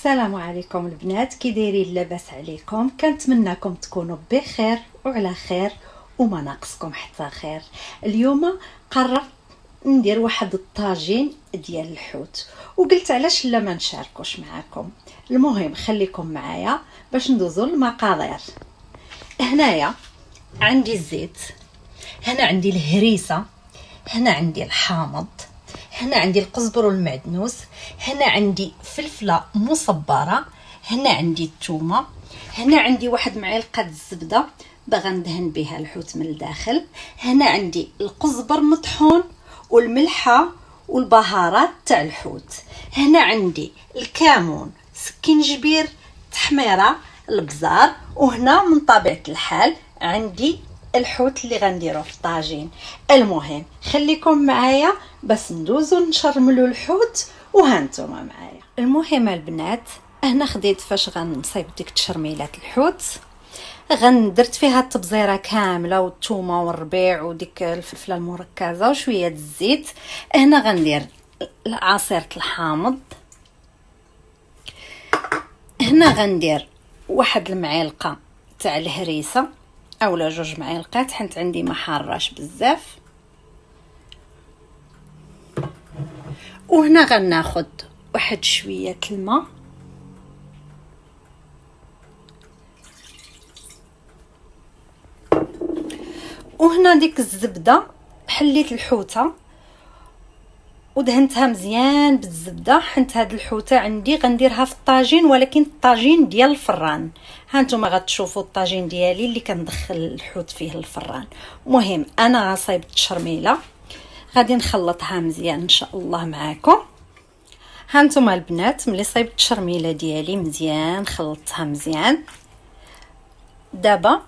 السلام عليكم البنات، كي دايرين؟ لاباس عليكم؟ كنتمنىكم تكونوا بخير وعلى خير وما ناقصكم حتى خير. اليوم قررت ندير واحد الطاجين ديال الحوت، وقلت علاش لا ما نشاركوش معاكم. المهم خليكم معايا باش ندوزو المقادير. هنايا عندي الزيت، هنا عندي الهريسه، هنا عندي الحامض، هنا عندي القزبر والمعدنوس، هنا عندي فلفله مصبره، هنا عندي الثومه، هنا عندي واحد معلقه الزبده باغا ندهن بها الحوت من الداخل، هنا عندي القزبر مطحون والملحه والبهارات تاع الحوت، هنا عندي الكمون، سكينجبير، تحميره، البزار، وهنا من طبيعه الحال عندي الحوت اللي غنديروه في الطاجين. المهم خليكم معايا باش ندوزو نشرملو الحوت وهانتوما معايا. المهم البنات، هنا خديت فاش غنصيب ديك تشرميلات الحوت، درت فيها التبزيره كامله والثومه والربيع وديك الفلفله المركزه وشويه الزيت. هنا غندير عصيره الحامض، هنا غندير واحد المعلقه تاع الهريسه اولا 2 معالق حيت عندي ما حراش بزاف، وهنا غناخد واحد شويه الماء، وهنا ديك الزبده حليت الحوته ودهنتها مزيان بالزبده، حيت هاد الحوته عندي غنديرها في الطاجين، ولكن الطاجين ديال الفران. هانتوما غتشوفوا الطاجين ديالي اللي كندخل الحوت فيه الفران. المهم انا غصايبت الشرميله غادي نخلطها مزيان ان شاء الله معاكم. هانتوما البنات، ملي صايبت الشرميله ديالي مزيان خلطتها مزيان، دابا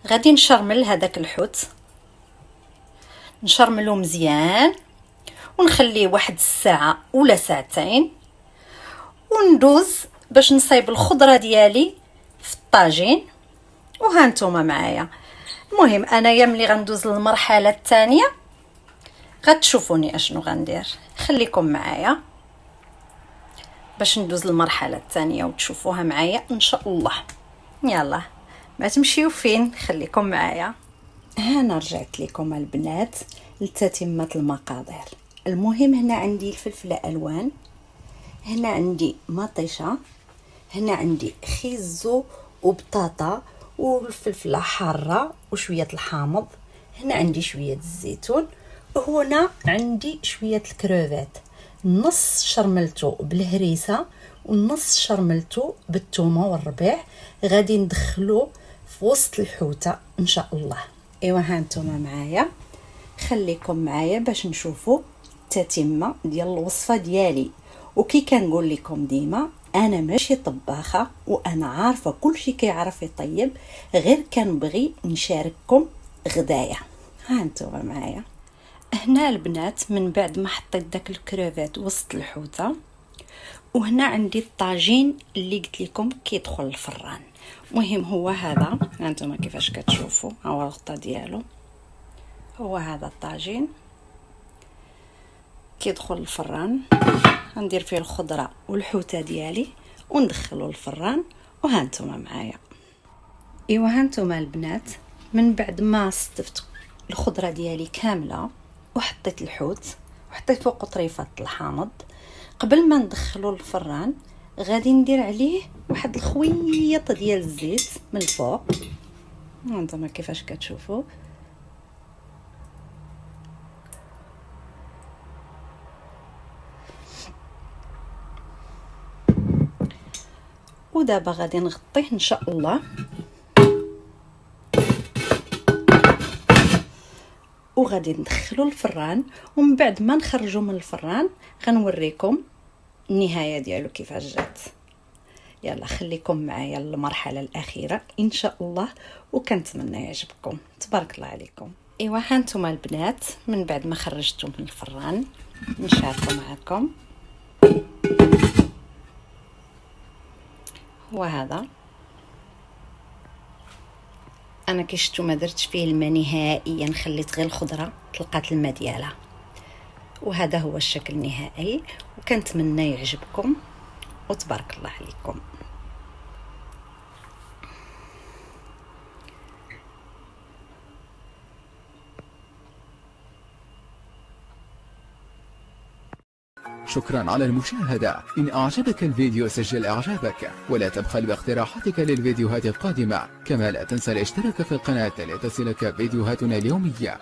غادي نشرمل هذاك الحوت، نشرملو مزيان ونخليه واحد الساعه ولا ساعتين، وندوز باش نصايب الخضره ديالي في الطاجين. وهانتوما معايا. المهم انايا ملي غندوز للمرحله الثانيه غتشوفوني اشنو غندير. خليكم معايا باش ندوز للمرحله الثانيه وتشوفوها معايا ان شاء الله. يلا ما تمشيو فين، خليكم معايا. هنا رجعت لكم البنات لتتمه المقادير. المهم هنا عندي الفلفله الوان، هنا عندي مطيشه، هنا عندي خيزو وبطاطا والفلفله حاره وشويه الحامض، هنا عندي شويه الزيتون، وهنا عندي شويه الكروفات. نص شرملته بالهريسه والنص شرملته بالثومه والربيع، غادي ندخلو في وسط الحوته ان شاء الله. ايوا هانتوما معايا، خليكم معايا باش نشوفوا التتمه ديال الوصفه ديالي. وكي كنقول لكم ديما انا ماشي طباخه وانا عارفه كلشي كيعرف يطيب، غير كنبغي نشارككم غدايا. هانتوما معايا. هنا البنات من بعد ما حطيت داك الكروفات وسط الحوته، وهنا عندي الطاجين اللي قلت لكم كيدخل الفران. مهم هو هذا، هانتوما كيفاش كتشوفوا ها هو الغطا ديالو، هو هذا الطاجين كيدخل الفران. غندير فيه الخضره والحوته ديالي وندخلو الفران. وهانتوما معايا. ايوا هانتوما البنات، من بعد ما صدفت الخضره ديالي كامله وحطيت الحوت وحطيت فوق طريفه الحامض، قبل ما ندخلو الفران غادي ندير عليه واحد الخويط ديال الزيت من الفوق. هانتوما كيفاش كتشوفوا. ودابا غادي نغطيه ان شاء الله، وغادي ندخلو الفران. ومن بعد ما نخرجو من الفران غنوريكم النهايه ديالو كيفاش جات. يلا خليكم معايا للمرحله الاخيره ان شاء الله، وكنتمنى يعجبكم. تبارك الله عليكم. ايوا هانتوما البنات، من بعد ما خرجتو من الفران نشاركو معكم. وهذا انا كي شفتو ما درتش فيه الماء نهائيا، خليت غير الخضره طلقات الماء ديالها. وهذا هو الشكل النهائي، وكنتمنى يعجبكم. وتبارك الله عليكم. شكرا على المشاهدة. إن أعجبك الفيديو سجل إعجابك، ولا تبخل باقتراحاتك للفيديوهات القادمة. كما لا تنسى الاشتراك في القناة لتصلك فيديوهاتنا اليومية.